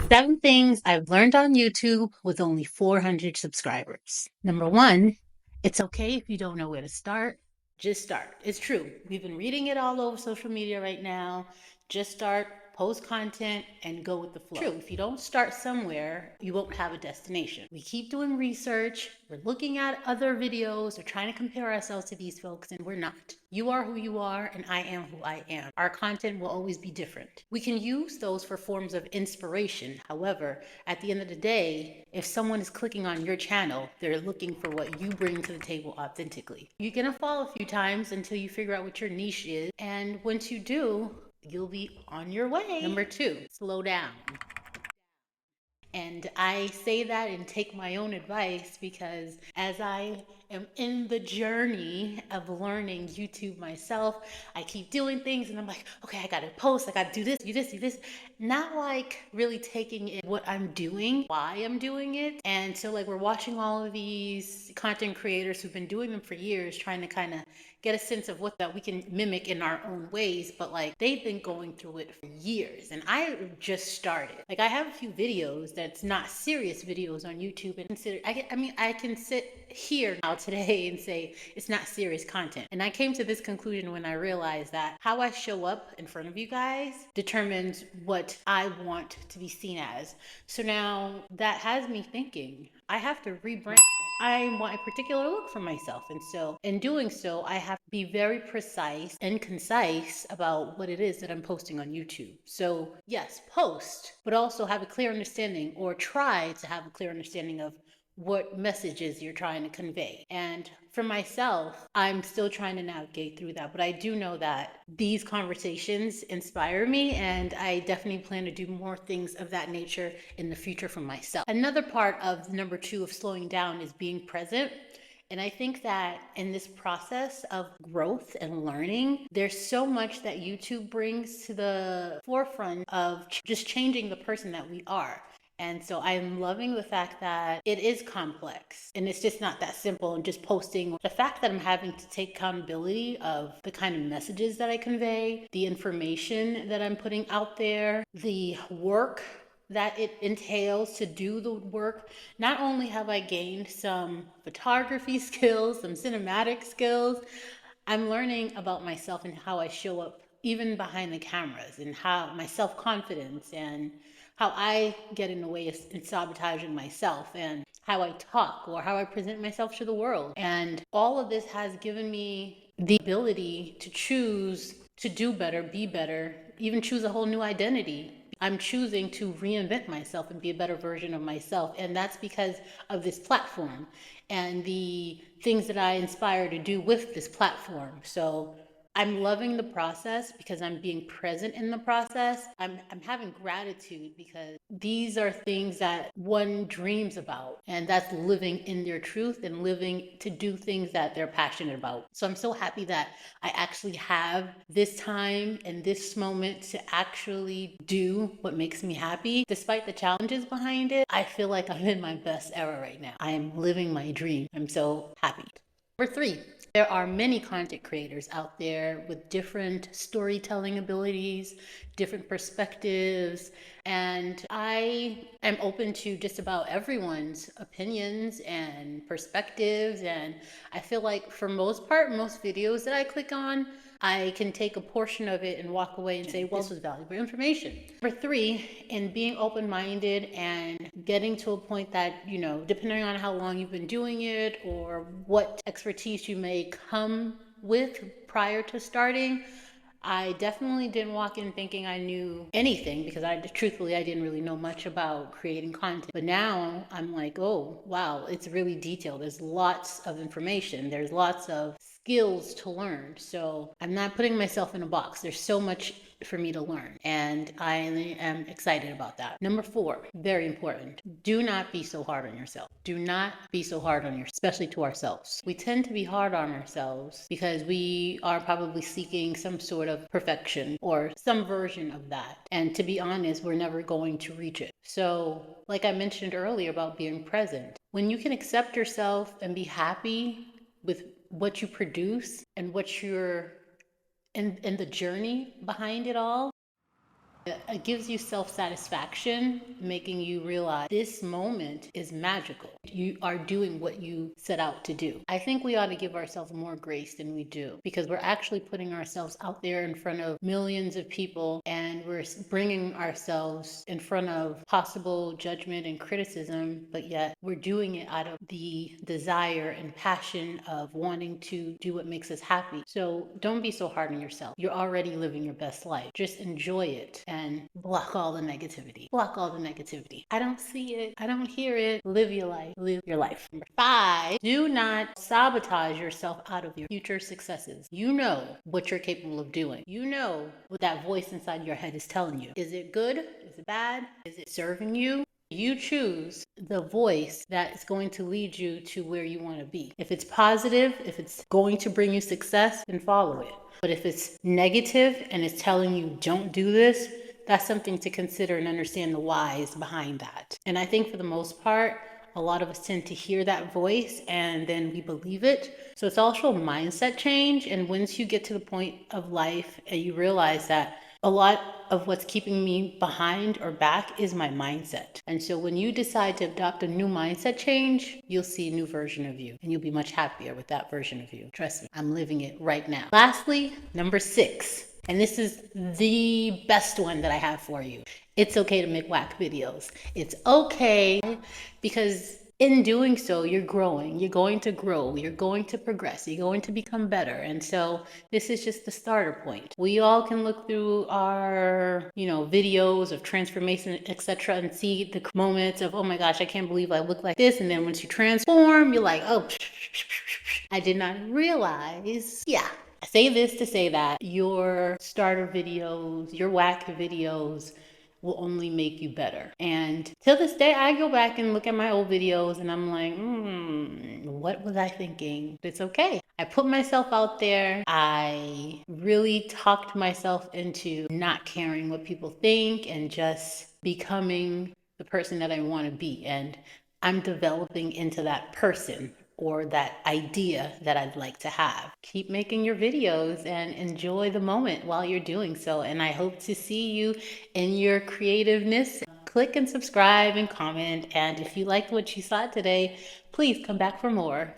7 things I've learned on YouTube with only 400 subscribers. Number one, it's okay if you don't know where to start. Just start. It's true. We've been reading it all over social media right now. Just start, post content, and go with the flow. True. If you don't start somewhere, you won't have a destination. We keep doing research. We're looking at other videos. We're trying to compare ourselves to these folks, and we're not. You are who you are, and I am who I am. Our content will always be different. We can use those for forms of inspiration. However, at the end of the day, if someone is clicking on your channel, they're looking for what you bring to the table authentically. You're gonna fall a few times until you figure out what your niche is, and once you do, you'll be on your way. Number two, slow down. And I say that and take my own advice because as I am in the journey of learning YouTube myself, I keep doing things and I'm like, okay, I gotta post, I gotta do this, do this, do this. Not like really taking in what I'm doing, why I'm doing it. And so like we're watching all of these content creators who've been doing them for years, trying to kind of get a sense of what that we can mimic in our own ways, but like they've been going through it for years and I just started. Like I have a few videos that's not serious videos on YouTube and consider I can sit here now today and say it's not serious content. And I came to this conclusion when I realized that how I show up in front of you guys determines what I want to be seen as. So now that has me thinking I have to rebrand. I want a particular look for myself. And so in doing so, I have to be very precise and concise about what it is that I'm posting on YouTube. So yes, post, but also have a clear understanding or try to have a clear understanding of what messages you're trying to convey. And for myself, I'm still trying to navigate through that, but I do know that these conversations inspire me and I definitely plan to do more things of that nature in the future for myself. Another part of number 2 of slowing down is being present. And I think that in this process of growth and learning, there's so much that YouTube brings to the forefront of just changing the person that we are. And so I'm loving the fact that it is complex and it's just not that simple and just posting. The fact that I'm having to take accountability of the kind of messages that I convey, the information that I'm putting out there, the work that it entails to do the work. Not only have I gained some photography skills, some cinematic skills, I'm learning about myself and how I show up even behind the cameras and how my self-confidence and how I get in the way in sabotaging myself and how I talk or how I present myself to the world. And all of this has given me the ability to choose to do better, be better, even choose a whole new identity. I'm choosing to reinvent myself and be a better version of myself. And that's because of this platform and the things that I inspire to do with this platform. So I'm loving the process because I'm being present in the process. I'm having gratitude because these are things that one dreams about, and that's living in their truth and living to do things that they're passionate about. So I'm so happy that I actually have this time and this moment to actually do what makes me happy. Despite the challenges behind it, I feel like I'm in my best era right now. I am living my dream. I'm so happy. Number 3, there are many content creators out there with different storytelling abilities, different perspectives, and I am open to just about everyone's opinions and perspectives. And I feel like for most part, most videos that I click on, I can take a portion of it and walk away and say, well, this was valuable information. Number 3, in being open-minded and getting to a point that, depending on how long you've been doing it or what expertise you may come with prior to starting, I definitely didn't walk in thinking I knew anything because truthfully, I didn't really know much about creating content. But now I'm like, oh, wow, it's really detailed. There's lots of information. There's lots of skills to learn. So I'm not putting myself in a box. There's so much for me to learn. And I am excited about that. Number 4, very important. Do not be so hard on yourself. Do not be so hard on yourself, especially to ourselves. We tend to be hard on ourselves because we are probably seeking some sort of perfection or some version of that. And to be honest, we're never going to reach it. So like I mentioned earlier about being present, when you can accept yourself and be happy with what you produce and what you're and the journey behind it all, It gives you self-satisfaction, making you realize this moment is magical. You are doing what you set out to do. I think we ought to give ourselves more grace than we do, because we're actually putting ourselves out there in front of millions of people, and we're bringing ourselves in front of possible judgment and criticism, but yet we're doing it out of the desire and passion of wanting to do what makes us happy. So don't be so hard on yourself. You're already living your best life. Just enjoy it and block all the negativity. Block all the negativity. I don't see it. I don't hear it. Live your life. Live your life. Number 5, do not sabotage yourself out of your future successes. You know what you're capable of doing. You know what that voice inside your head is telling you. Is it good? Is it bad? Is it serving you? You choose the voice that is going to lead you to where you want to be. If it's positive, if it's going to bring you success, then follow it. But if it's negative and it's telling you don't do this, that's something to consider and understand the whys behind that. And I think for the most part, a lot of us tend to hear that voice and then we believe it. So it's also a mindset change. And once you get to the point of life and you realize that a lot of what's keeping me behind or back is my mindset. And so when you decide to adopt a new mindset change, you'll see a new version of you and you'll be much happier with that version of you. Trust me, I'm living it right now. Lastly, number 6, and this is the best one that I have for you. It's okay to make whack videos. It's okay, because in doing so, you're growing. You're going to grow. You're going to progress. You're going to become better. And so this is just the starter point. We all can look through our, videos of transformation, etc., and see the moments of, oh my gosh, I can't believe I look like this. And then once you transform, you're like, oh, I did not realize. Yeah. I say this to say that your starter videos, your whack videos, will only make you better. And till this day, I go back and look at my old videos and I'm like, what was I thinking? It's okay. I put myself out there. I really talked myself into not caring what people think and just becoming the person that I want to be. And I'm developing into that person or that idea that I'd like to have. Keep making your videos and enjoy the moment while you're doing so. And I hope to see you in your creativeness. Click and subscribe and comment. And if you liked what you saw today, please come back for more.